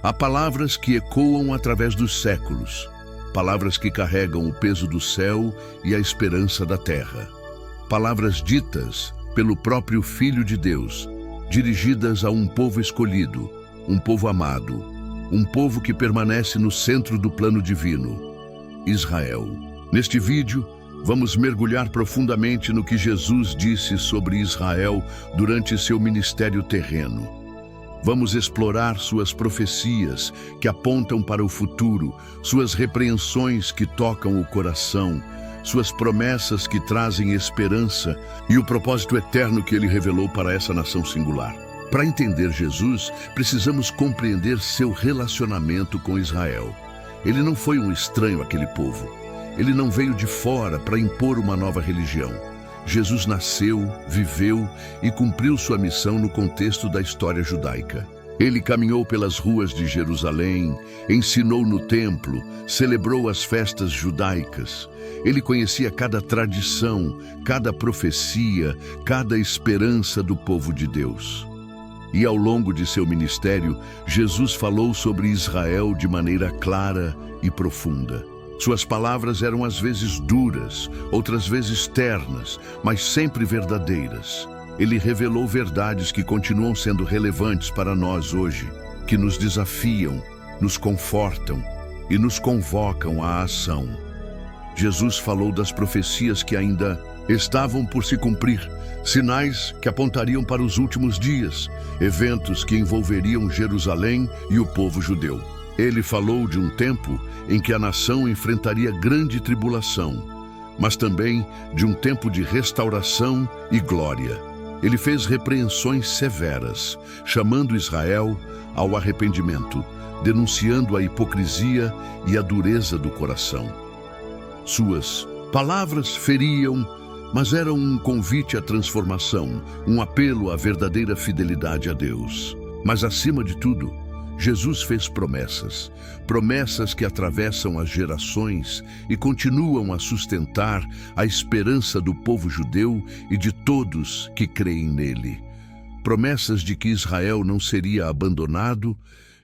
Há palavras que ecoam através dos séculos, palavras que carregam o peso do céu e a esperança da terra. Palavras ditas pelo próprio Filho de Deus, dirigidas a um povo escolhido, um povo amado, um povo que permanece no centro do plano divino, Israel. Neste vídeo, vamos mergulhar profundamente no que Jesus disse sobre Israel durante seu ministério terreno. Vamos explorar suas profecias que apontam para o futuro, suas repreensões que tocam o coração, suas promessas que trazem esperança e o propósito eterno que ele revelou para essa nação singular. Para entender Jesus, precisamos compreender seu relacionamento com Israel. Ele não foi um estranho àquele povo. Ele não veio de fora para impor uma nova religião. Jesus nasceu, viveu e cumpriu sua missão no contexto da história judaica. Ele caminhou pelas ruas de Jerusalém, ensinou no templo, celebrou as festas judaicas. Ele conhecia cada tradição, cada profecia, cada esperança do povo de Deus. E ao longo de seu ministério, Jesus falou sobre Israel de maneira clara e profunda. Suas palavras eram às vezes duras, outras vezes ternas, mas sempre verdadeiras. Ele revelou verdades que continuam sendo relevantes para nós hoje, que nos desafiam, nos confortam e nos convocam à ação. Jesus falou das profecias que ainda estavam por se cumprir, sinais que apontariam para os últimos dias, eventos que envolveriam Jerusalém e o povo judeu. Ele falou de um tempo em que a nação enfrentaria grande tribulação, mas também de um tempo de restauração e glória. Ele fez repreensões severas, chamando Israel ao arrependimento, denunciando a hipocrisia e a dureza do coração. Suas palavras feriam, mas eram um convite à transformação, um apelo à verdadeira fidelidade a Deus. Mas acima de tudo, Jesus fez promessas, promessas que atravessam as gerações e continuam a sustentar a esperança do povo judeu e de todos que creem nele. Promessas de que Israel não seria abandonado,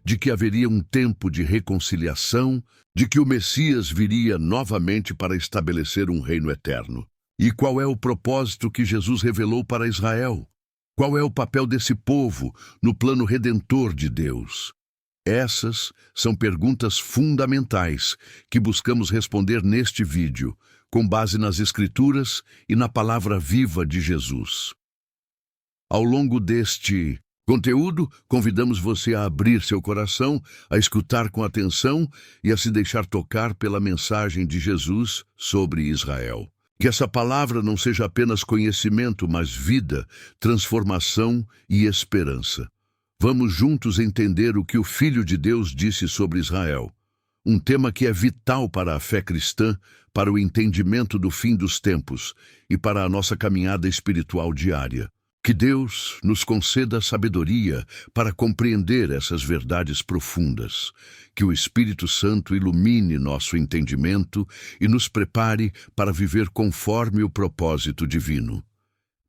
de que haveria um tempo de reconciliação, de que o Messias viria novamente para estabelecer um reino eterno. E qual é o propósito que Jesus revelou para Israel? Qual é o papel desse povo no plano redentor de Deus? Essas são perguntas fundamentais que buscamos responder neste vídeo, com base nas Escrituras e na palavra viva de Jesus. Ao longo deste conteúdo, convidamos você a abrir seu coração, a escutar com atenção e a se deixar tocar pela mensagem de Jesus sobre Israel. Que essa palavra não seja apenas conhecimento, mas vida, transformação e esperança. Vamos juntos entender o que o Filho de Deus disse sobre Israel, um tema que é vital para a fé cristã, para o entendimento do fim dos tempos e para a nossa caminhada espiritual diária. Que Deus nos conceda sabedoria para compreender essas verdades profundas, que o Espírito Santo ilumine nosso entendimento e nos prepare para viver conforme o propósito divino.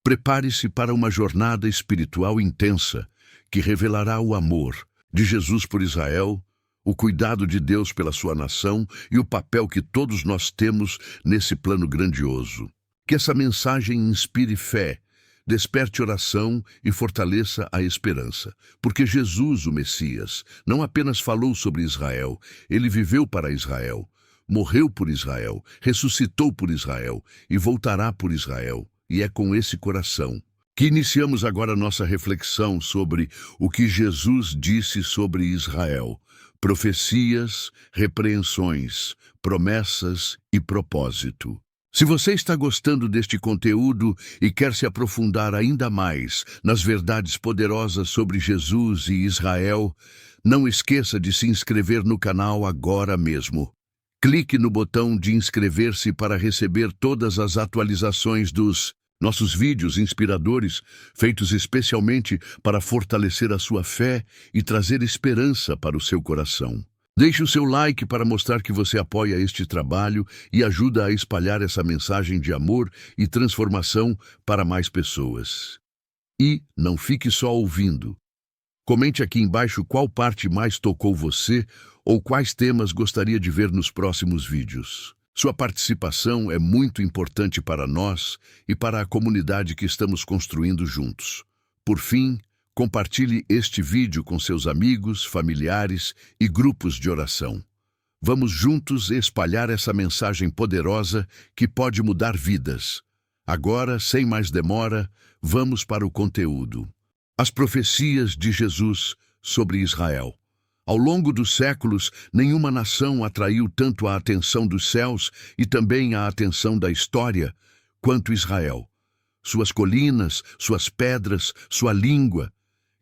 Prepare-se para uma jornada espiritual intensa, que revelará o amor de Jesus por Israel, o cuidado de Deus pela sua nação e o papel que todos nós temos nesse plano grandioso. Que essa mensagem inspire fé, desperte oração e fortaleça a esperança, porque Jesus, o Messias, não apenas falou sobre Israel, ele viveu para Israel, morreu por Israel, ressuscitou por Israel e voltará por Israel, e é com esse coração que iniciamos agora nossa reflexão sobre o que Jesus disse sobre Israel, profecias, repreensões, promessas e propósito. Se você está gostando deste conteúdo e quer se aprofundar ainda mais nas verdades poderosas sobre Jesus e Israel, não esqueça de se inscrever no canal agora mesmo. Clique no botão de inscrever-se para receber todas as atualizações dos nossos vídeos inspiradores, feitos especialmente para fortalecer a sua fé e trazer esperança para o seu coração. Deixe o seu like para mostrar que você apoia este trabalho e ajuda a espalhar essa mensagem de amor e transformação para mais pessoas. E não fique só ouvindo. Comente aqui embaixo qual parte mais tocou você ou quais temas gostaria de ver nos próximos vídeos. Sua participação é muito importante para nós e para a comunidade que estamos construindo juntos. Por fim, compartilhe este vídeo com seus amigos, familiares e grupos de oração. Vamos juntos espalhar essa mensagem poderosa que pode mudar vidas. Agora, sem mais demora, vamos para o conteúdo. As profecias de Jesus sobre Israel. Ao longo dos séculos, nenhuma nação atraiu tanto a atenção dos céus e também a atenção da história quanto Israel. Suas colinas, suas pedras, sua língua,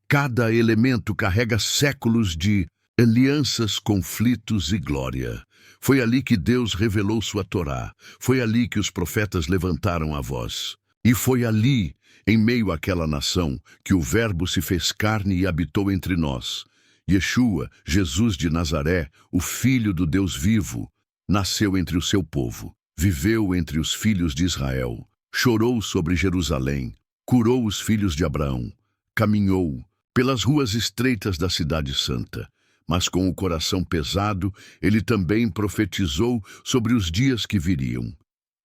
cada elemento carrega séculos de alianças, conflitos e glória. Foi ali que Deus revelou sua Torá. Foi ali que os profetas levantaram a voz. E foi ali, em meio àquela nação, que o Verbo se fez carne e habitou entre nós. Yeshua, Jesus de Nazaré, o Filho do Deus vivo, nasceu entre o seu povo, viveu entre os filhos de Israel, chorou sobre Jerusalém, curou os filhos de Abraão, caminhou pelas ruas estreitas da Cidade Santa. Mas com o coração pesado, ele também profetizou sobre os dias que viriam.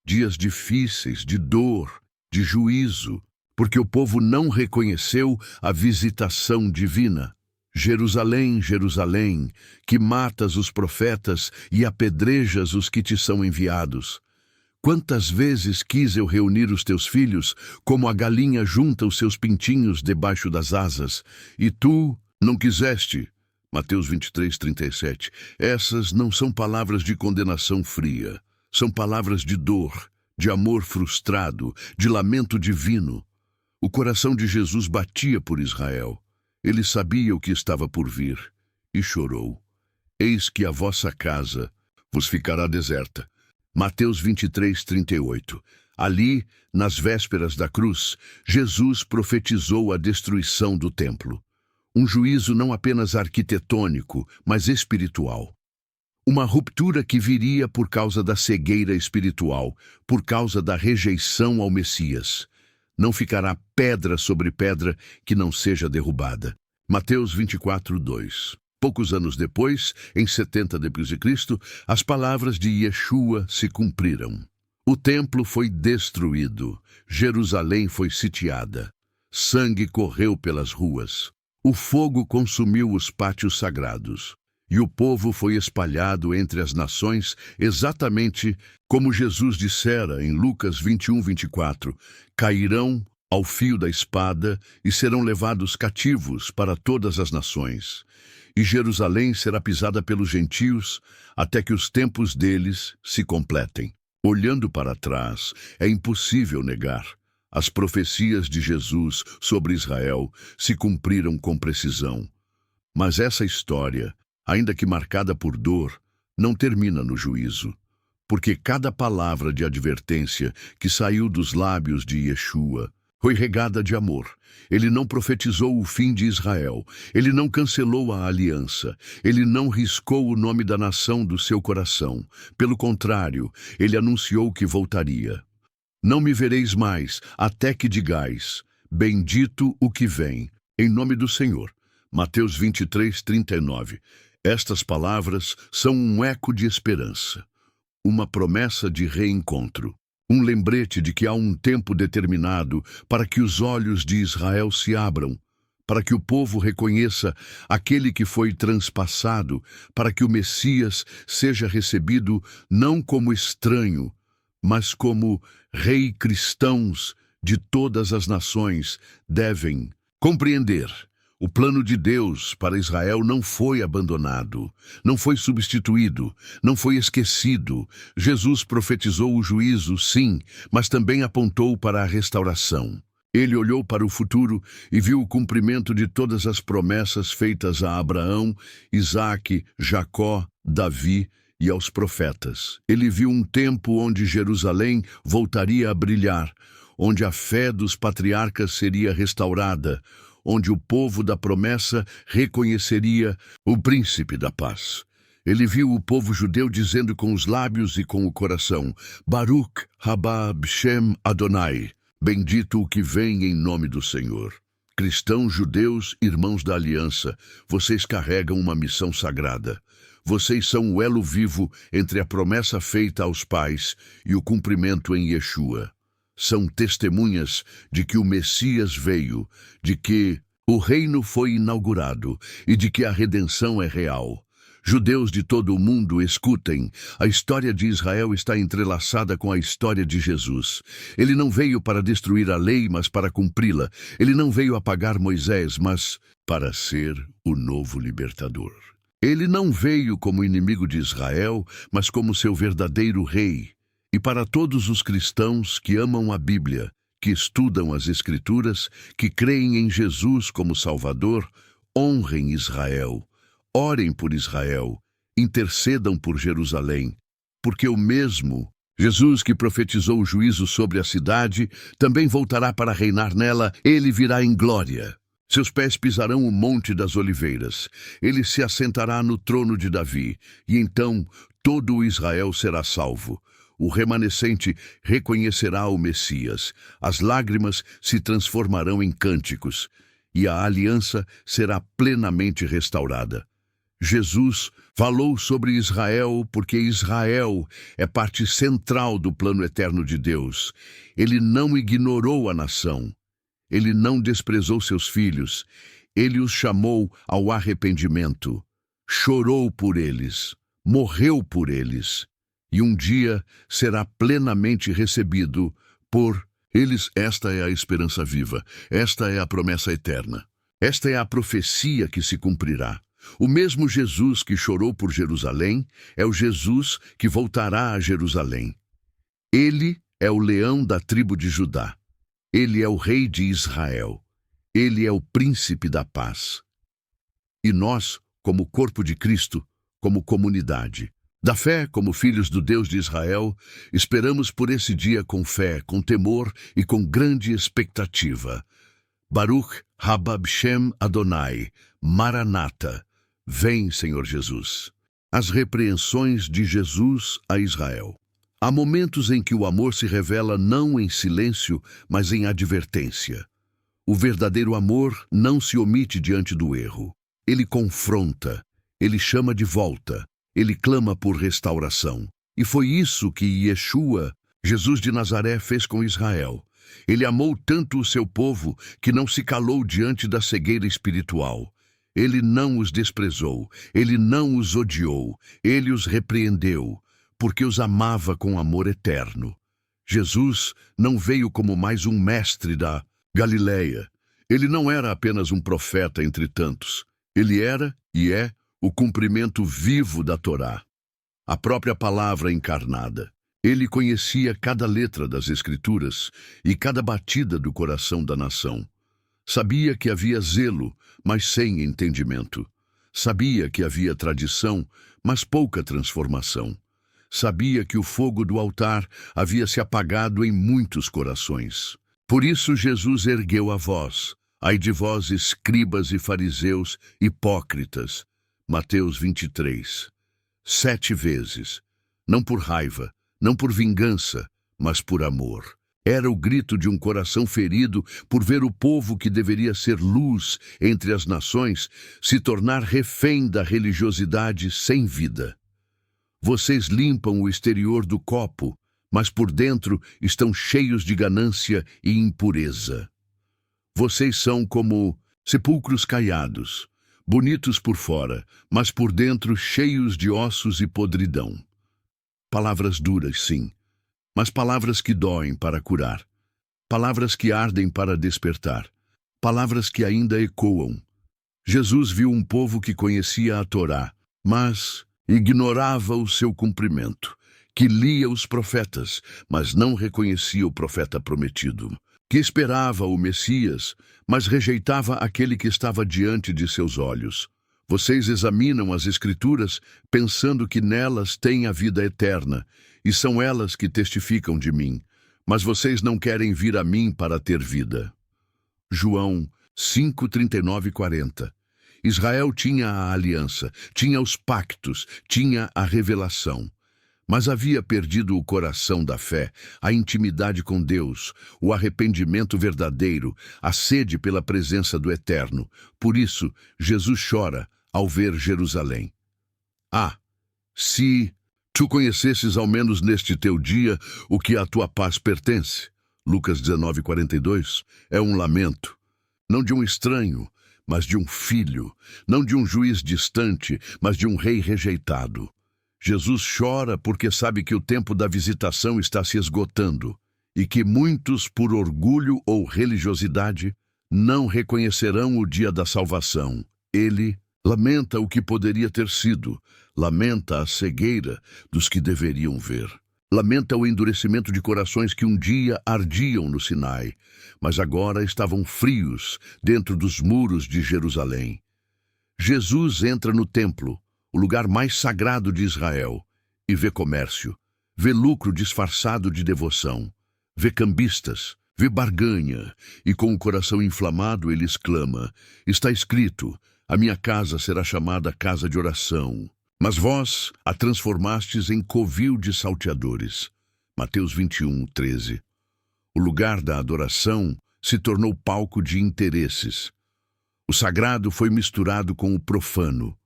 Dias difíceis, de dor, de juízo, porque o povo não reconheceu a visitação divina. Jerusalém, Jerusalém, que matas os profetas e apedrejas os que te são enviados. Quantas vezes quis eu reunir os teus filhos, como a galinha junta os seus pintinhos debaixo das asas, e tu não quiseste. Mateus 23:37. Essas não são palavras de condenação fria, são palavras de dor, de amor frustrado, de lamento divino. O coração de Jesus batia por Israel. Ele sabia o que estava por vir e chorou. Eis que a vossa casa vos ficará deserta. Mateus 23:38. Ali, nas vésperas da cruz, Jesus profetizou a destruição do templo. Um juízo não apenas arquitetônico, mas espiritual. Uma ruptura que viria por causa da cegueira espiritual, por causa da rejeição ao Messias. Não ficará pedra sobre pedra que não seja derrubada. Mateus 24:2. Poucos anos depois, em 70 d.C., as palavras de Yeshua se cumpriram. O templo foi destruído, Jerusalém foi sitiada, sangue correu pelas ruas. O fogo consumiu os pátios sagrados, e o povo foi espalhado entre as nações, exatamente como Jesus dissera em Lucas 21:24, cairão ao fio da espada e serão levados cativos para todas as nações. E Jerusalém será pisada pelos gentios até que os tempos deles se completem. Olhando para trás, é impossível negar. As profecias de Jesus sobre Israel se cumpriram com precisão. Mas essa história, ainda que marcada por dor, não termina no juízo. Porque cada palavra de advertência que saiu dos lábios de Yeshua foi regada de amor. Ele não profetizou o fim de Israel. Ele não cancelou a aliança. Ele não riscou o nome da nação do seu coração. Pelo contrário, ele anunciou que voltaria. Não me vereis mais, até que digais, bendito o que vem, em nome do Senhor. Mateus 23:39. Estas palavras são um eco de esperança, uma promessa de reencontro, um lembrete de que há um tempo determinado para que os olhos de Israel se abram, para que o povo reconheça aquele que foi transpassado, para que o Messias seja recebido não como estranho, mas como rei. Cristãos de todas as nações devem compreender. O plano de Deus para Israel não foi abandonado, não foi substituído, não foi esquecido. Jesus profetizou o juízo, sim, mas também apontou para a restauração. Ele olhou para o futuro e viu o cumprimento de todas as promessas feitas a Abraão, Isaque, Jacó, Davi e aos profetas. Ele viu um tempo onde Jerusalém voltaria a brilhar, onde a fé dos patriarcas seria restaurada, onde o povo da promessa reconheceria o príncipe da paz. Ele viu o povo judeu dizendo com os lábios e com o coração, Baruch haba b'shem Adonai, bendito o que vem em nome do Senhor. Cristãos, judeus, irmãos da aliança, vocês carregam uma missão sagrada. Vocês são o elo vivo entre a promessa feita aos pais e o cumprimento em Yeshua. São testemunhas de que o Messias veio, de que o reino foi inaugurado e de que a redenção é real. Judeus de todo o mundo, escutem, a história de Israel está entrelaçada com a história de Jesus. Ele não veio para destruir a lei, mas para cumpri-la. Ele não veio apagar Moisés, mas para ser o novo libertador. Ele não veio como inimigo de Israel, mas como seu verdadeiro rei. E para todos os cristãos que amam a Bíblia, que estudam as Escrituras, que creem em Jesus como Salvador, honrem Israel. Orem por Israel, intercedam por Jerusalém, porque o mesmo Jesus que profetizou o juízo sobre a cidade também voltará para reinar nela. Ele virá em glória. Seus pés pisarão o Monte das Oliveiras. Ele se assentará no trono de Davi, e então todo o Israel será salvo. O remanescente reconhecerá o Messias. As lágrimas se transformarão em cânticos, e a aliança será plenamente restaurada. Jesus falou sobre Israel porque Israel é parte central do plano eterno de Deus. Ele não ignorou a nação. Ele não desprezou seus filhos. Ele os chamou ao arrependimento. Chorou por eles. Morreu por eles. E um dia será plenamente recebido por eles. Esta é a esperança viva. Esta é a promessa eterna. Esta é a profecia que se cumprirá. O mesmo Jesus que chorou por Jerusalém é o Jesus que voltará a Jerusalém. Ele é o leão da tribo de Judá. Ele é o rei de Israel. Ele é o príncipe da paz. E nós, como corpo de Cristo, como comunidade da fé, como filhos do Deus de Israel, esperamos por esse dia com fé, com temor e com grande expectativa. Baruch haba Shem Adonai, Maranata. Vem, Senhor Jesus. As repreensões de Jesus a Israel. Há momentos em que o amor se revela não em silêncio, mas em advertência. O verdadeiro amor não se omite diante do erro. Ele confronta, ele chama de volta, ele clama por restauração. E foi isso que Yeshua, Jesus de Nazaré, fez com Israel. Ele amou tanto o seu povo que não se calou diante da cegueira espiritual. Ele não os desprezou, ele não os odiou, ele os repreendeu, porque os amava com amor eterno. Jesus não veio como mais um mestre da Galileia. Ele não era apenas um profeta entre tantos. Ele era e é o cumprimento vivo da Torá, a própria palavra encarnada. Ele conhecia cada letra das Escrituras e cada batida do coração da nação. Sabia que havia zelo, mas sem entendimento. Sabia que havia tradição, mas pouca transformação. Sabia que o fogo do altar havia se apagado em muitos corações. Por isso Jesus ergueu a voz. Ai de vós, escribas e fariseus, hipócritas. Mateus 23. 7 vezes. Não por raiva, não por vingança, mas por amor. Era o grito de um coração ferido por ver o povo que deveria ser luz entre as nações se tornar refém da religiosidade sem vida. Vocês limpam o exterior do copo, mas por dentro estão cheios de ganância e impureza. Vocês são como sepulcros caiados, bonitos por fora, mas por dentro cheios de ossos e podridão. Palavras duras, sim, mas palavras que doem para curar. Palavras que ardem para despertar. Palavras que ainda ecoam. Jesus viu um povo que conhecia a Torá, mas ignorava o seu cumprimento, que lia os profetas, mas não reconhecia o profeta prometido, que esperava o Messias, mas rejeitava aquele que estava diante de seus olhos. Vocês examinam as Escrituras pensando que nelas tem a vida eterna, e são elas que testificam de mim, mas vocês não querem vir a mim para ter vida. João 5, 39 e 40. Israel tinha a aliança, tinha os pactos, tinha a revelação. mas havia perdido o coração da fé, a intimidade com Deus, o arrependimento verdadeiro, a sede pela presença do Eterno. Por isso, Jesus chora ao ver Jerusalém. Ah, se tu conhecesses ao menos neste teu dia o que à tua paz pertence. Lucas 19:42 é um lamento, não de um estranho, mas de um filho, não de um juiz distante, mas de um rei rejeitado. Jesus chora porque sabe que o tempo da visitação está se esgotando e que muitos, por orgulho ou religiosidade, não reconhecerão o dia da salvação. Ele lamenta o que poderia ter sido, lamenta a cegueira dos que deveriam ver. Lamenta o endurecimento de corações que um dia ardiam no Sinai, mas agora estavam frios dentro dos muros de Jerusalém. Jesus entra no templo, o lugar mais sagrado de Israel, e vê comércio, vê lucro disfarçado de devoção, vê cambistas, vê barganha, e com o coração inflamado ele exclama: está escrito, a minha casa será chamada casa de oração, mas vós a transformastes em covil de salteadores. Mateus 21:13. O lugar da adoração se tornou palco de interesses. O sagrado foi misturado com o profano.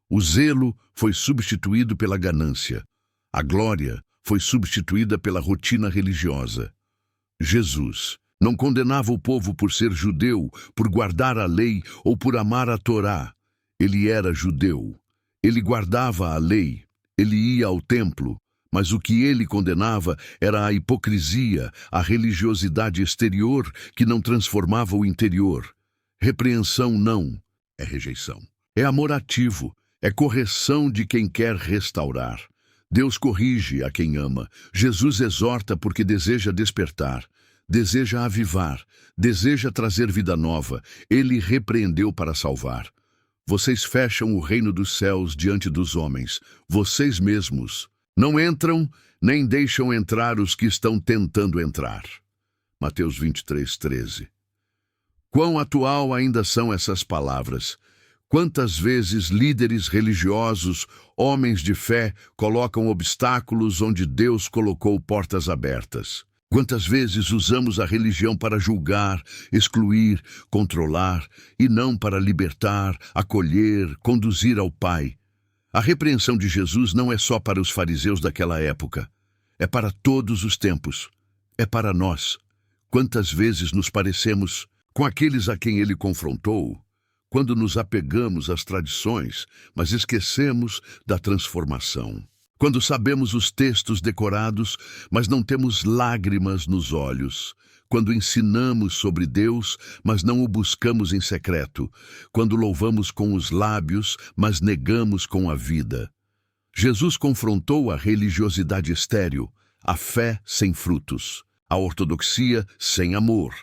O zelo foi substituído pela ganância. A glória foi substituída pela rotina religiosa. Jesus não condenava o povo por ser judeu, por guardar a lei ou por amar a Torá. Ele era judeu. Ele guardava a lei. Ele ia ao templo. Mas o que ele condenava era a hipocrisia, a religiosidade exterior que não transformava o interior. Repreensão não é rejeição. É amor ativo. É correção de quem quer restaurar. Deus corrige a quem ama. Jesus exorta porque deseja despertar, deseja avivar, deseja trazer vida nova. Ele repreendeu para salvar. Vocês fecham o reino dos céus diante dos homens. Vocês mesmos não entram, nem deixam entrar os que estão tentando entrar. Mateus 23:13. Quão atual ainda são essas palavras? Quantas vezes líderes religiosos, homens de fé, colocam obstáculos onde Deus colocou portas abertas? Quantas vezes usamos a religião para julgar, excluir, controlar, e não para libertar, acolher, conduzir ao Pai? A repreensão de Jesus não é só para os fariseus daquela época. É para todos os tempos. É para nós. Quantas vezes nos parecemos com aqueles a quem ele confrontou, quando nos apegamos às tradições, mas esquecemos da transformação. Quando sabemos os textos decorados, mas não temos lágrimas nos olhos. Quando ensinamos sobre Deus, mas não o buscamos em secreto. Quando louvamos com os lábios, mas negamos com a vida. Jesus confrontou a religiosidade estéril, a fé sem frutos, a ortodoxia sem amor.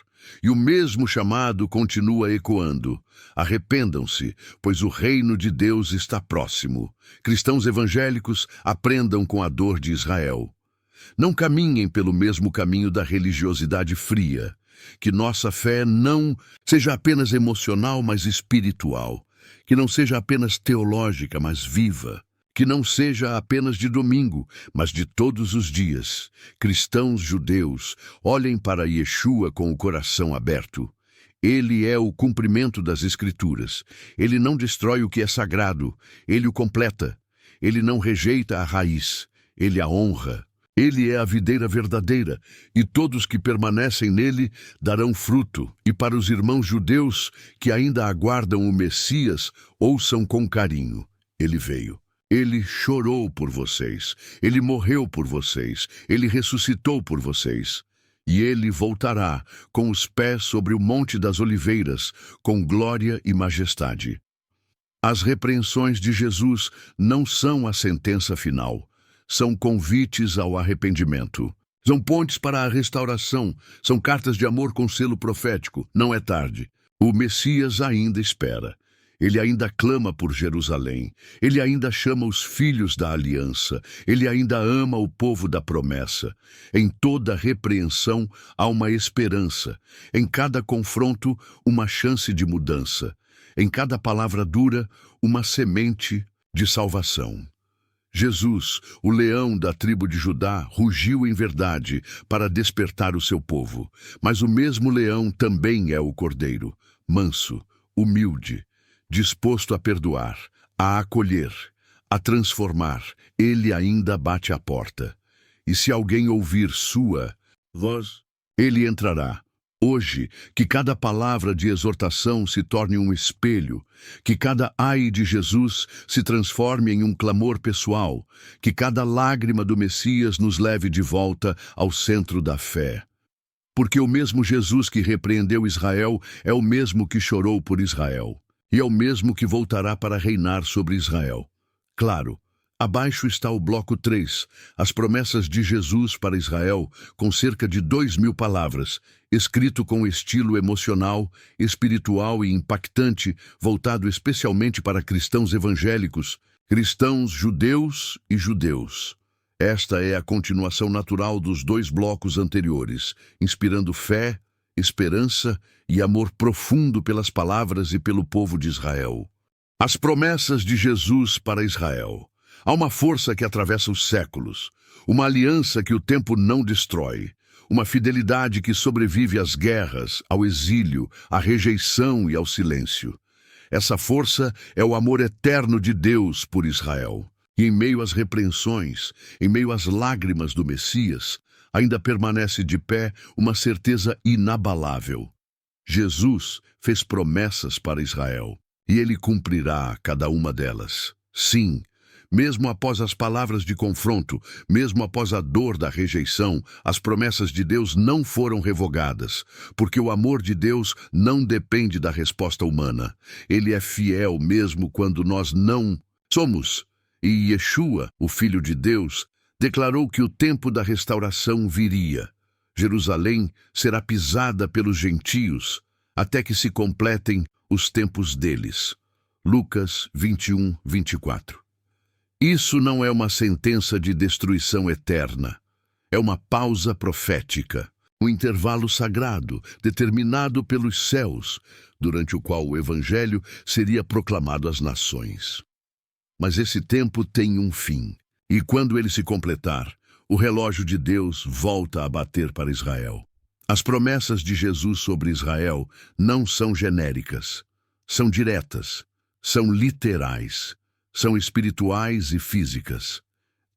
E o mesmo chamado continua ecoando. Arrependam-se, pois o reino de Deus está próximo. Cristãos evangélicos, aprendam com a dor de Israel. Não caminhem pelo mesmo caminho da religiosidade fria. Que nossa fé não seja apenas emocional, mas espiritual. Que não seja apenas teológica, mas viva. Que não seja apenas de domingo, mas de todos os dias. Cristãos judeus, olhem para Yeshua com o coração aberto. Ele é o cumprimento das Escrituras. Ele não destrói o que é sagrado, ele o completa. Ele não rejeita a raiz, ele a honra. Ele é a videira verdadeira, e todos que permanecem nele darão fruto. E para os irmãos judeus que ainda aguardam o Messias, ouçam com carinho. Ele veio. Ele chorou por vocês, ele morreu por vocês, ele ressuscitou por vocês. E ele voltará com os pés sobre o Monte das Oliveiras, com glória e majestade. As repreensões de Jesus não são a sentença final, são convites ao arrependimento. São pontes para a restauração, são cartas de amor com selo profético. Não é tarde. O Messias ainda espera. Ele ainda clama por Jerusalém. Ele ainda chama os filhos da aliança. Ele ainda ama o povo da promessa. Em toda repreensão há uma esperança. Em cada confronto, uma chance de mudança. Em cada palavra dura, uma semente de salvação. Jesus, o leão da tribo de Judá, rugiu em verdade para despertar o seu povo. Mas o mesmo leão também é o cordeiro, manso, humilde, disposto a perdoar, a acolher, a transformar. Ele ainda bate à porta. E se alguém ouvir sua voz, ele entrará. Hoje, que cada palavra de exortação se torne um espelho, que cada ai de Jesus se transforme em um clamor pessoal, que cada lágrima do Messias nos leve de volta ao centro da fé. Porque o mesmo Jesus que repreendeu Israel é o mesmo que chorou por Israel, e é o mesmo que voltará para reinar sobre Israel. Claro, abaixo está o bloco 3, as promessas de Jesus para Israel, com cerca de 2.000 palavras, escrito com estilo emocional, espiritual e impactante, voltado especialmente para cristãos evangélicos, cristãos judeus e judeus. Esta é a continuação natural dos 2 blocos anteriores, inspirando fé, esperança e amor profundo pelas palavras e pelo povo de Israel. As promessas de Jesus para Israel. Há uma força que atravessa os séculos, uma aliança que o tempo não destrói, uma fidelidade que sobrevive às guerras, ao exílio, à rejeição e ao silêncio. Essa força é o amor eterno de Deus por Israel. E em meio às repreensões, em meio às lágrimas do Messias, ainda permanece de pé uma certeza inabalável. Jesus fez promessas para Israel, e ele cumprirá cada uma delas. Sim, mesmo após as palavras de confronto, mesmo após a dor da rejeição, as promessas de Deus não foram revogadas, porque o amor de Deus não depende da resposta humana. Ele é fiel mesmo quando nós não somos. E Yeshua, o Filho de Deus, declarou que o tempo da restauração viria. Jerusalém será pisada pelos gentios, até que se completem os tempos deles. Lucas 21, 24. Isso não é uma sentença de destruição eterna. É uma pausa profética, um intervalo sagrado, determinado pelos céus, durante o qual o Evangelho seria proclamado às nações. Mas esse tempo tem um fim, e quando ele se completar, o relógio de Deus volta a bater para Israel. As promessas de Jesus sobre Israel não são genéricas, são diretas, são literais, são espirituais e físicas.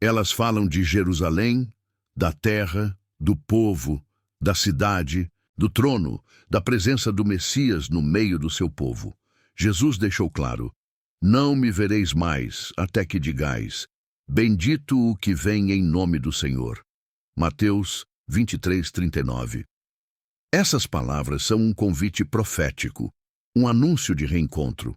Elas falam de Jerusalém, da terra, do povo, da cidade, do trono, da presença do Messias no meio do seu povo. Jesus deixou claro: não me vereis mais, até que digais, bendito o que vem em nome do Senhor. Mateus 23, 39. Essas palavras são um convite profético, um anúncio de reencontro,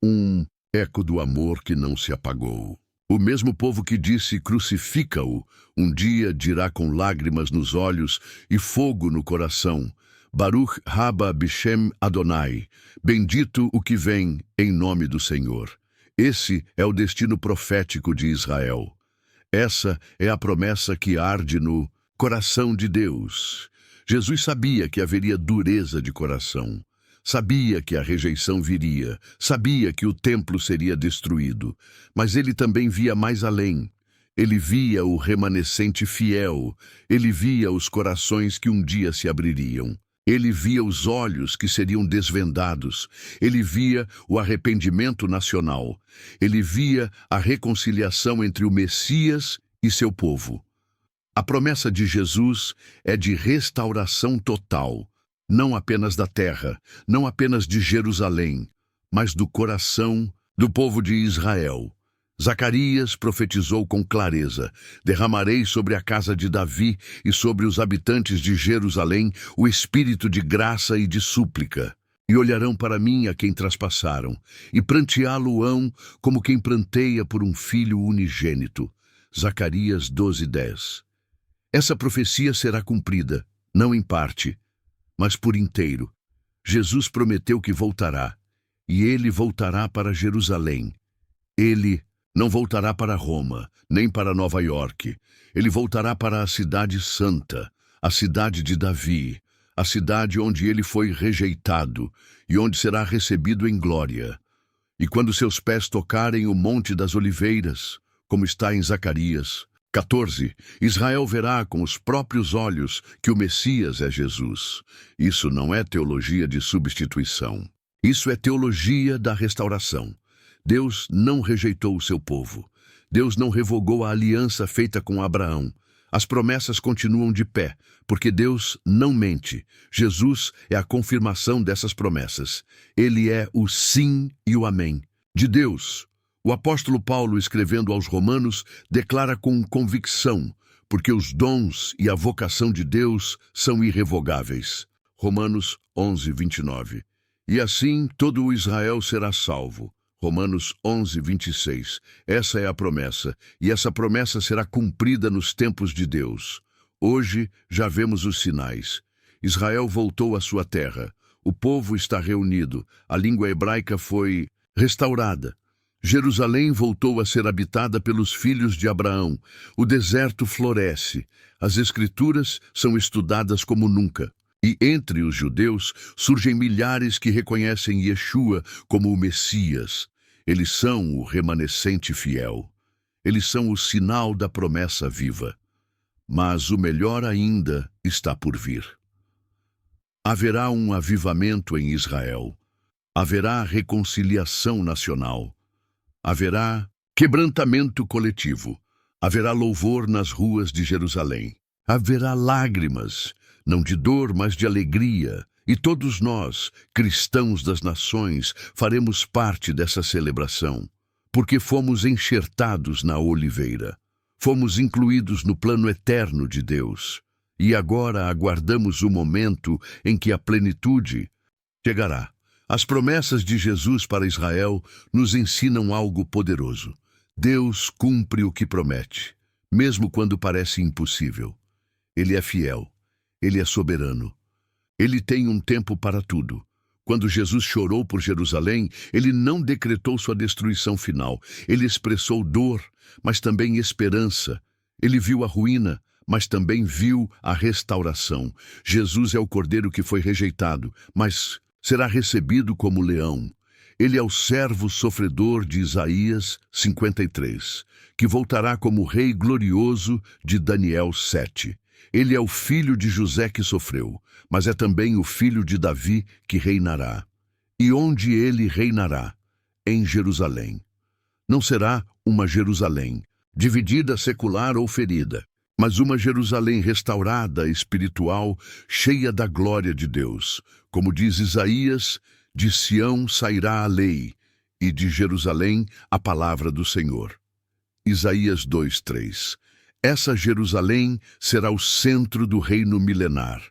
um eco do amor que não se apagou. O mesmo povo que disse crucifica-o, um dia dirá com lágrimas nos olhos e fogo no coração: Baruch haba Bishem Adonai, bendito o que vem em nome do Senhor. Esse é o destino profético de Israel. Essa é a promessa que arde no coração de Deus. Jesus sabia que haveria dureza de coração. Sabia que a rejeição viria, sabia que o templo seria destruído, mas ele também via mais além. Ele via o remanescente fiel, ele via os corações que um dia se abririam. Ele via os olhos que seriam desvendados, ele via o arrependimento nacional, ele via a reconciliação entre o Messias e seu povo. A promessa de Jesus é de restauração total, não apenas da terra, não apenas de Jerusalém, mas do coração do povo de Israel. Zacarias profetizou com clareza: derramarei sobre a casa de Davi e sobre os habitantes de Jerusalém o espírito de graça e de súplica. E olharão para mim a quem traspassaram, e pranteá-lo-ão como quem pranteia por um filho unigênito. Zacarias 12:10. Essa profecia será cumprida, não em parte, mas por inteiro. Jesus prometeu que voltará, e ele voltará para Jerusalém. Ele não voltará para Roma, nem para Nova York. Ele voltará para a cidade santa, a cidade de Davi, a cidade onde ele foi rejeitado e onde será recebido em glória. E quando seus pés tocarem o Monte das Oliveiras, como está em Zacarias 14. Israel verá com os próprios olhos que o Messias é Jesus. Isso não é teologia de substituição. Isso é teologia da restauração. Deus não rejeitou o seu povo. Deus não revogou a aliança feita com Abraão. As promessas continuam de pé, porque Deus não mente. Jesus é a confirmação dessas promessas. Ele é o sim e o amém de Deus. O apóstolo Paulo, escrevendo aos Romanos, declara com convicção, porque os dons e a vocação de Deus são irrevogáveis. Romanos 11, 29. E assim todo o Israel será salvo. Romanos 11, 26. Essa é a promessa, e essa promessa será cumprida nos tempos de Deus. Hoje já vemos os sinais. Israel voltou à sua terra. O povo está reunido. A língua hebraica foi restaurada. Jerusalém voltou a ser habitada pelos filhos de Abraão. O deserto floresce. As Escrituras são estudadas como nunca. E entre os judeus surgem milhares que reconhecem Yeshua como o Messias. Eles são o remanescente fiel. Eles são o sinal da promessa viva. Mas o melhor ainda está por vir. Haverá um avivamento em Israel. Haverá reconciliação nacional. Haverá quebrantamento coletivo. Haverá louvor nas ruas de Jerusalém. Haverá lágrimas, não de dor, mas de alegria. E todos nós, cristãos das nações, faremos parte dessa celebração, porque fomos enxertados na oliveira. Fomos incluídos no plano eterno de Deus. E agora aguardamos o momento em que a plenitude chegará. As promessas de Jesus para Israel nos ensinam algo poderoso. Deus cumpre o que promete, mesmo quando parece impossível. Ele é fiel, Ele é soberano. Ele tem um tempo para tudo. Quando Jesus chorou por Jerusalém, Ele não decretou sua destruição final. Ele expressou dor, mas também esperança. Ele viu a ruína, mas também viu a restauração. Jesus é o cordeiro que foi rejeitado, mas será recebido como leão. Ele é o servo sofredor de Isaías 53, que voltará como rei glorioso de Daniel 7. Ele é o filho de José que sofreu, mas é também o filho de Davi que reinará. E onde ele reinará? Em Jerusalém. Não será uma Jerusalém, dividida, secular ou ferida, mas uma Jerusalém restaurada, espiritual, cheia da glória de Deus. Como diz Isaías, de Sião sairá a lei, e de Jerusalém a palavra do Senhor. Isaías 2:3. Essa Jerusalém será o centro do reino milenar.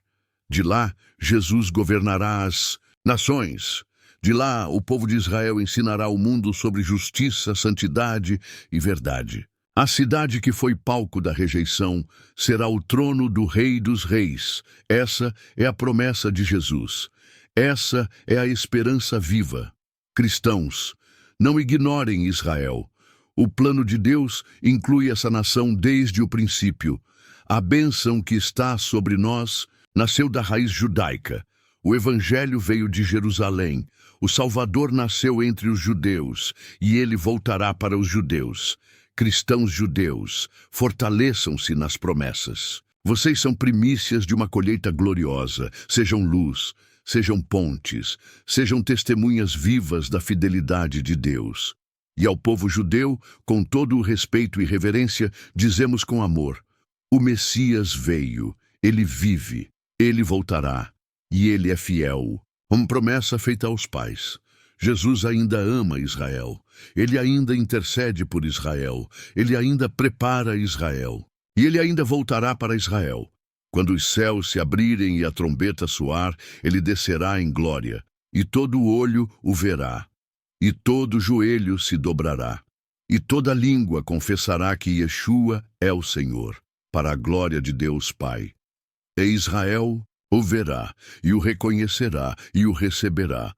De lá, Jesus governará as nações. De lá, o povo de Israel ensinará ao mundo sobre justiça, santidade e verdade. A cidade que foi palco da rejeição será o trono do Rei dos Reis. Essa é a promessa de Jesus. Essa é a esperança viva. Cristãos, não ignorem Israel. O plano de Deus inclui essa nação desde o princípio. A bênção que está sobre nós nasceu da raiz judaica. O Evangelho veio de Jerusalém. O Salvador nasceu entre os judeus, e ele voltará para os judeus. Cristãos judeus, fortaleçam-se nas promessas. Vocês são primícias de uma colheita gloriosa. Sejam luz, sejam pontes, sejam testemunhas vivas da fidelidade de Deus. E ao povo judeu, com todo o respeito e reverência, dizemos com amor: o Messias veio, ele vive, ele voltará, e ele é fiel. Uma promessa feita aos pais. Jesus ainda ama Israel. Ele ainda intercede por Israel. Ele ainda prepara Israel. E ele ainda voltará para Israel. Quando os céus se abrirem e a trombeta soar, ele descerá em glória, e todo olho o verá, e todo joelho se dobrará, e toda língua confessará que Yeshua é o Senhor, para a glória de Deus Pai. E Israel o verá, e o reconhecerá, e o receberá.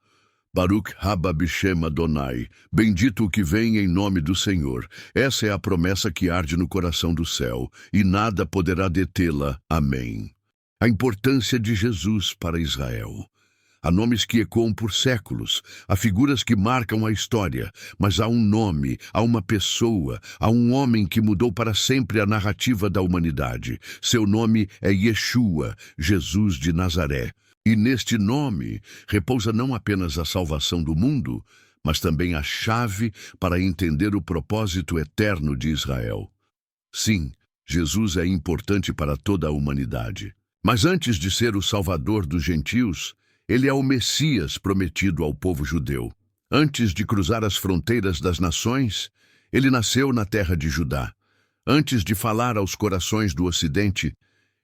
Baruch haba Bishem Adonai, bendito o que vem em nome do Senhor. Essa é a promessa que arde no coração do céu, e nada poderá detê-la. Amém. A importância de Jesus para Israel. Há nomes que ecoam por séculos, há figuras que marcam a história, mas há um nome, há uma pessoa, há um homem que mudou para sempre a narrativa da humanidade. Seu nome é Yeshua, Jesus de Nazaré. E neste nome repousa não apenas a salvação do mundo, mas também a chave para entender o propósito eterno de Israel. Sim, Jesus é importante para toda a humanidade. Mas antes de ser o Salvador dos gentios, ele é o Messias prometido ao povo judeu. Antes de cruzar as fronteiras das nações, ele nasceu na terra de Judá. Antes de falar aos corações do Ocidente,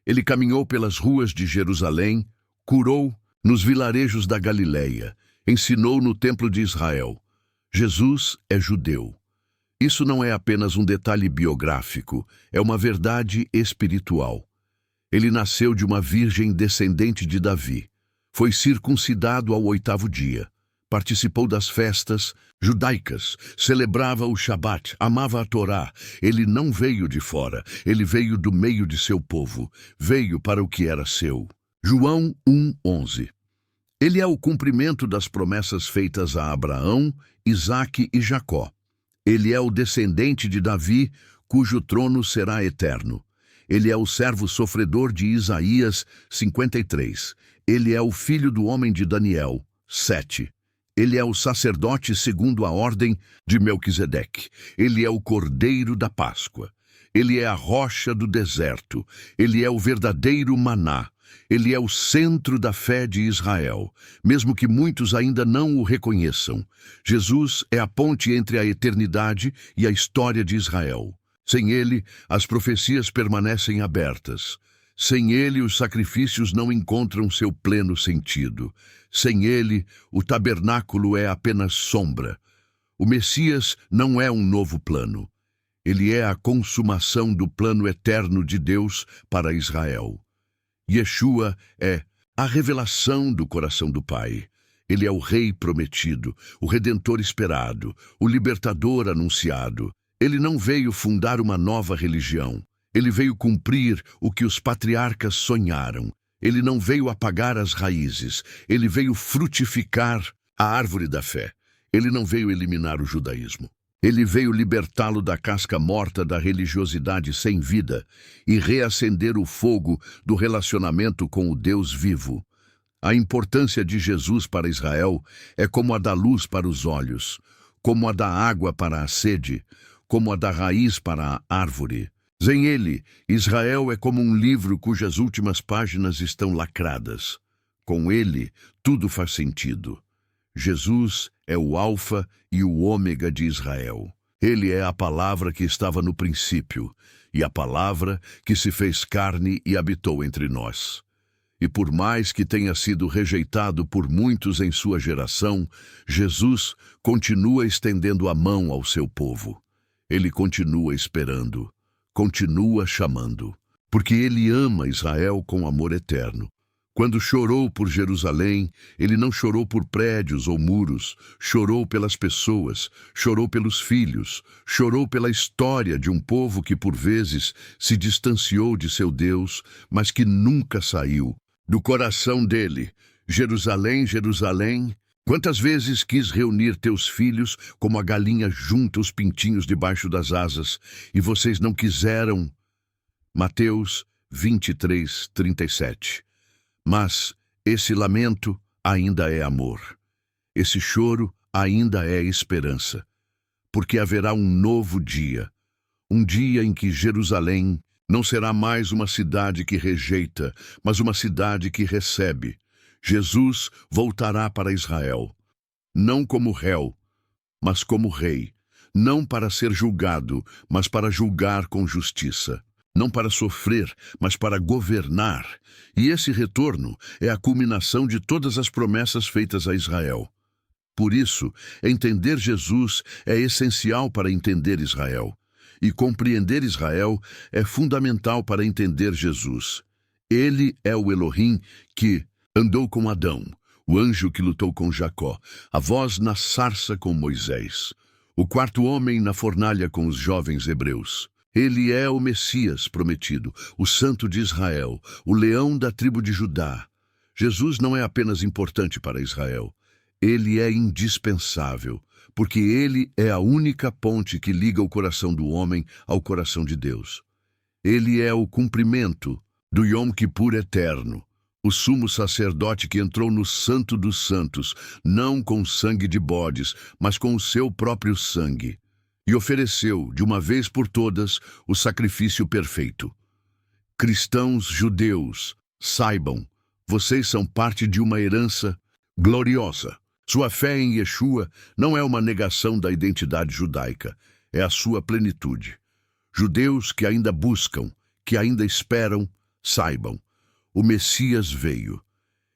ele caminhou pelas ruas de Jerusalém, curou nos vilarejos da Galileia, ensinou no templo de Israel. Jesus é judeu. Isso não é apenas um detalhe biográfico, é uma verdade espiritual. Ele nasceu de uma virgem descendente de Davi. Foi circuncidado ao 8º dia. Participou das festas judaicas, celebrava o Shabat, amava a Torá. Ele não veio de fora, ele veio do meio de seu povo. Veio para o que era seu. João 1:11. Ele é o cumprimento das promessas feitas a Abraão, Isaque e Jacó. Ele é o descendente de Davi, cujo trono será eterno. Ele é o servo sofredor de Isaías 53. Ele é o filho do homem de Daniel 7. Ele é o sacerdote segundo a ordem de Melquisedeque. Ele é o cordeiro da Páscoa. Ele é a rocha do deserto. Ele é o verdadeiro maná. Ele é o centro da fé de Israel, mesmo que muitos ainda não o reconheçam. Jesus é a ponte entre a eternidade e a história de Israel. Sem ele, as profecias permanecem abertas. Sem ele, os sacrifícios não encontram seu pleno sentido. Sem ele, o tabernáculo é apenas sombra. O Messias não é um novo plano. Ele é a consumação do plano eterno de Deus para Israel. Yeshua é a revelação do coração do Pai. Ele é o Rei prometido, o Redentor esperado, o Libertador anunciado. Ele não veio fundar uma nova religião. Ele veio cumprir o que os patriarcas sonharam. Ele não veio apagar as raízes. Ele veio frutificar a árvore da fé. Ele não veio eliminar o judaísmo. Ele veio libertá-lo da casca morta da religiosidade sem vida e reacender o fogo do relacionamento com o Deus vivo. A importância de Jesus para Israel é como a da luz para os olhos, como a da água para a sede, como a da raiz para a árvore. Sem ele, Israel é como um livro cujas últimas páginas estão lacradas. Com ele, tudo faz sentido. Jesus é o Alfa e o Ômega de Israel. Ele é a palavra que estava no princípio, e a palavra que se fez carne e habitou entre nós. E por mais que tenha sido rejeitado por muitos em sua geração, Jesus continua estendendo a mão ao seu povo. Ele continua esperando, continua chamando, porque ele ama Israel com amor eterno. Quando chorou por Jerusalém, ele não chorou por prédios ou muros, chorou pelas pessoas, chorou pelos filhos, chorou pela história de um povo que por vezes se distanciou de seu Deus, mas que nunca saiu do coração dele. Jerusalém, Jerusalém, quantas vezes quis reunir teus filhos como a galinha junta os pintinhos debaixo das asas, e vocês não quiseram. Mateus 23:37. Mas esse lamento ainda é amor. Esse choro ainda é esperança. Porque haverá um novo dia. Um dia em que Jerusalém não será mais uma cidade que rejeita, mas uma cidade que recebe. Jesus voltará para Israel. Não como réu, mas como rei. Não para ser julgado, mas para julgar com justiça. Não para sofrer, mas para governar. E esse retorno é a culminação de todas as promessas feitas a Israel. Por isso, entender Jesus é essencial para entender Israel. E compreender Israel é fundamental para entender Jesus. Ele é o Elohim que andou com Adão, o anjo que lutou com Jacó, a voz na sarça com Moisés, o quarto homem na fornalha com os jovens hebreus. Ele é o Messias prometido, o Santo de Israel, o leão da tribo de Judá. Jesus não é apenas importante para Israel, ele é indispensável, porque ele é a única ponte que liga o coração do homem ao coração de Deus. Ele é o cumprimento do Yom Kippur eterno, o sumo sacerdote que entrou no Santo dos Santos, não com sangue de bodes, mas com o seu próprio sangue, e ofereceu, de uma vez por todas, o sacrifício perfeito. Cristãos judeus, saibam, vocês são parte de uma herança gloriosa. Sua fé em Yeshua não é uma negação da identidade judaica, é a sua plenitude. Judeus que ainda buscam, que ainda esperam, saibam, o Messias veio.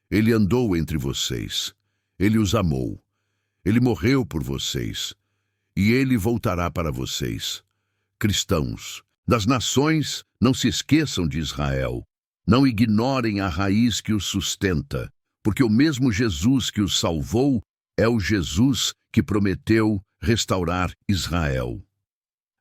Ele andou entre vocês, ele os amou, ele morreu por vocês, e ele voltará para vocês. Cristãos das nações, não se esqueçam de Israel. Não ignorem a raiz que os sustenta, porque o mesmo Jesus que os salvou é o Jesus que prometeu restaurar Israel.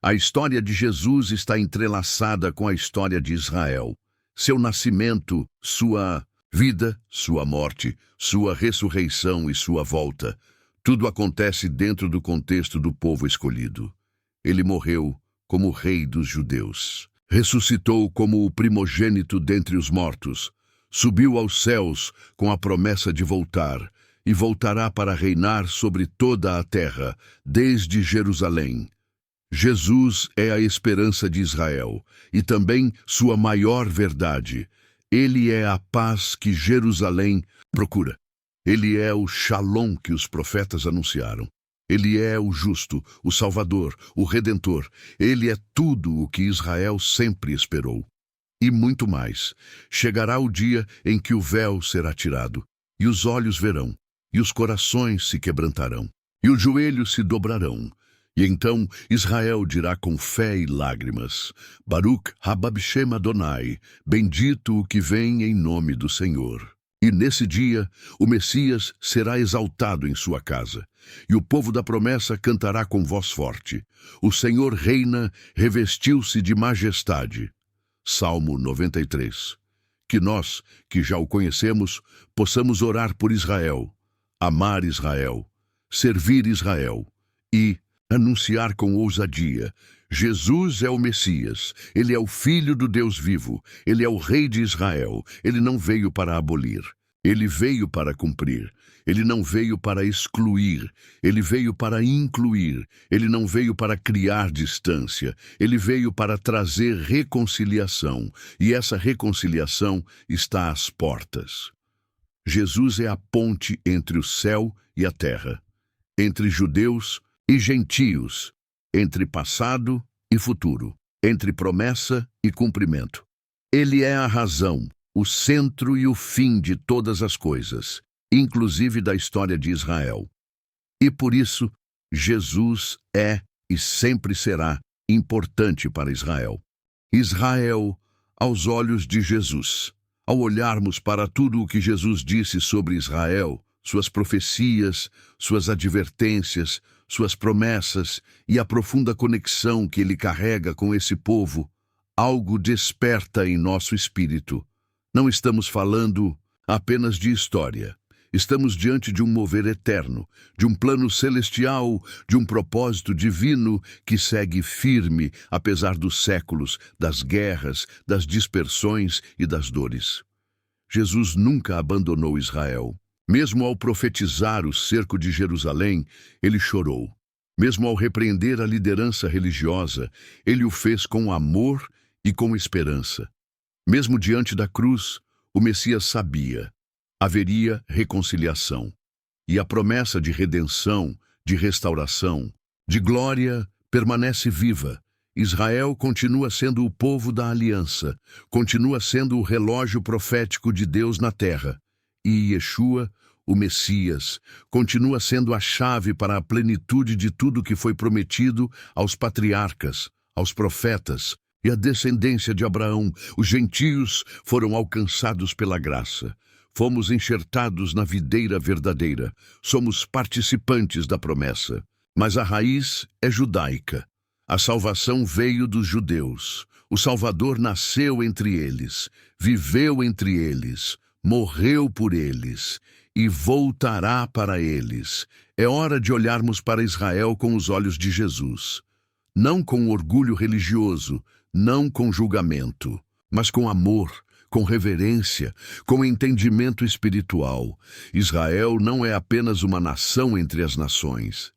A história de Jesus está entrelaçada com a história de Israel. Seu nascimento, sua vida, sua morte, sua ressurreição e sua volta, tudo acontece dentro do contexto do povo escolhido. Ele morreu como rei dos judeus. Ressuscitou como o primogênito dentre os mortos, subiu aos céus com a promessa de voltar, e voltará para reinar sobre toda a terra, desde Jerusalém. Jesus é a esperança de Israel, e também sua maior verdade. Ele é a paz que Jerusalém procura. Ele é o Shalom que os profetas anunciaram. Ele é o justo, o Salvador, o Redentor. Ele é tudo o que Israel sempre esperou. E muito mais. Chegará o dia em que o véu será tirado, e os olhos verão, e os corações se quebrantarão, e os joelhos se dobrarão. E então Israel dirá com fé e lágrimas: Baruch Haba B'Shem Adonai, bendito o que vem em nome do Senhor. E nesse dia, o Messias será exaltado em sua casa, e o povo da promessa cantará com voz forte. O Senhor reina, revestiu-se de majestade. Salmo 93. Que nós, que já o conhecemos, possamos orar por Israel, amar Israel, servir Israel e anunciar com ousadia: Jesus é o Messias, ele é o Filho do Deus vivo, ele é o Rei de Israel, ele não veio para abolir, ele veio para cumprir, ele não veio para excluir, ele veio para incluir, ele não veio para criar distância, ele veio para trazer reconciliação, e essa reconciliação está às portas. Jesus é a ponte entre o céu e a terra, entre judeus e gentios, entre passado e futuro, entre promessa e cumprimento. Ele é a razão, o centro e o fim de todas as coisas, inclusive da história de Israel. E por isso, Jesus é e sempre será importante para Israel. Israel, aos olhos de Jesus. Ao olharmos para tudo o que Jesus disse sobre Israel, suas profecias, suas advertências, suas promessas e a profunda conexão que ele carrega com esse povo, algo desperta em nosso espírito. Não estamos falando apenas de história. Estamos diante de um mover eterno, de um plano celestial, de um propósito divino que segue firme, apesar dos séculos, das guerras, das dispersões e das dores. Jesus nunca abandonou Israel. Mesmo ao profetizar o cerco de Jerusalém, ele chorou. Mesmo ao repreender a liderança religiosa, ele o fez com amor e com esperança. Mesmo diante da cruz, o Messias sabia: haveria reconciliação. E a promessa de redenção, de restauração, de glória permanece viva. Israel continua sendo o povo da aliança, continua sendo o relógio profético de Deus na terra. E Yeshua, o Messias, continua sendo a chave para a plenitude de tudo que foi prometido aos patriarcas, aos profetas e à descendência de Abraão. Os gentios foram alcançados pela graça. Fomos enxertados na videira verdadeira. Somos participantes da promessa. Mas a raiz é judaica. A salvação veio dos judeus. O Salvador nasceu entre eles, viveu entre eles, morreu por eles e voltará para eles. É hora de olharmos para Israel com os olhos de Jesus. Não com orgulho religioso, não com julgamento, mas com amor, com reverência, com entendimento espiritual. Israel não é apenas uma nação entre as nações.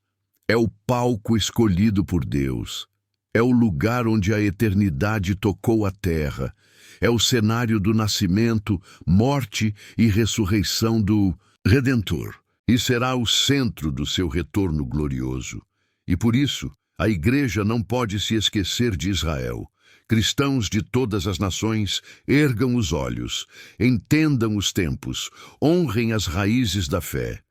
É o palco escolhido por Deus. É o lugar onde a eternidade tocou a terra. É o cenário do nascimento, morte e ressurreição do Redentor. E será o centro do seu retorno glorioso. E por isso, a Igreja não pode se esquecer de Israel. Cristãos de todas as nações, ergam os olhos, entendam os tempos, honrem as raízes da fé,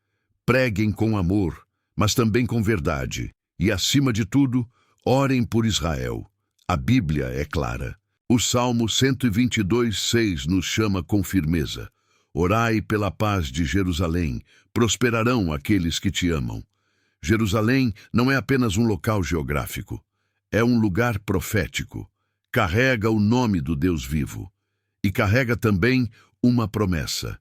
preguem com amor, mas também com verdade, e, acima de tudo, orem por Israel. A Bíblia é clara. O Salmo 122:6 nos chama com firmeza. Orai pela paz de Jerusalém, prosperarão aqueles que te amam. Jerusalém não é apenas um local geográfico, é um lugar profético. Carrega o nome do Deus vivo e carrega também uma promessa.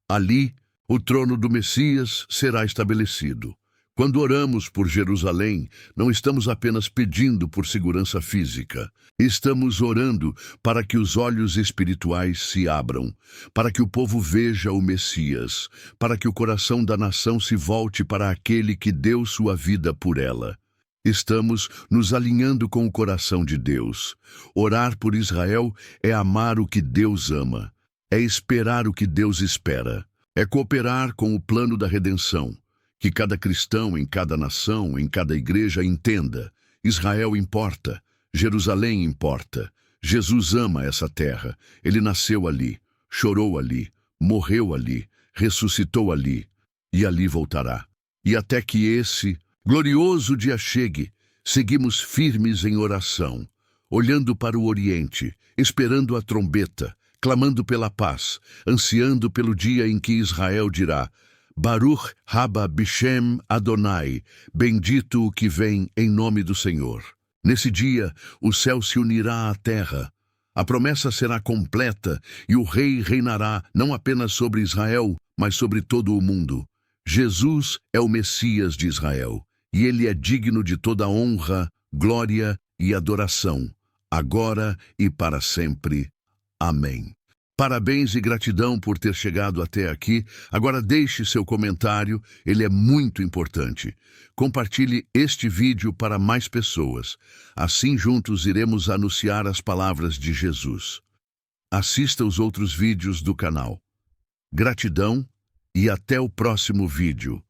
Ali, o trono do Messias será estabelecido. Quando oramos por Jerusalém, não estamos apenas pedindo por segurança física. Estamos orando para que os olhos espirituais se abram, para que o povo veja o Messias, para que o coração da nação se volte para aquele que deu sua vida por ela. Estamos nos alinhando com o coração de Deus. Orar por Israel é amar o que Deus ama, é esperar o que Deus espera, é cooperar com o plano da redenção. Que cada cristão em cada nação, em cada igreja entenda: Israel importa, Jerusalém importa. Jesus ama essa terra. Ele nasceu ali, chorou ali, morreu ali, ressuscitou ali e ali voltará. E até que esse glorioso dia chegue, seguimos firmes em oração, olhando para o Oriente, esperando a trombeta, clamando pela paz, ansiando pelo dia em que Israel dirá: Baruch haba Bishem Adonai, bendito o que vem em nome do Senhor. Nesse dia, o céu se unirá à terra. A promessa será completa e o rei reinará não apenas sobre Israel, mas sobre todo o mundo. Jesus é o Messias de Israel e ele é digno de toda honra, glória e adoração, agora e para sempre. Amém. Parabéns e gratidão por ter chegado até aqui. Agora deixe seu comentário, ele é muito importante. Compartilhe este vídeo para mais pessoas. Assim juntos iremos anunciar as palavras de Jesus. Assista os outros vídeos do canal. Gratidão e até o próximo vídeo.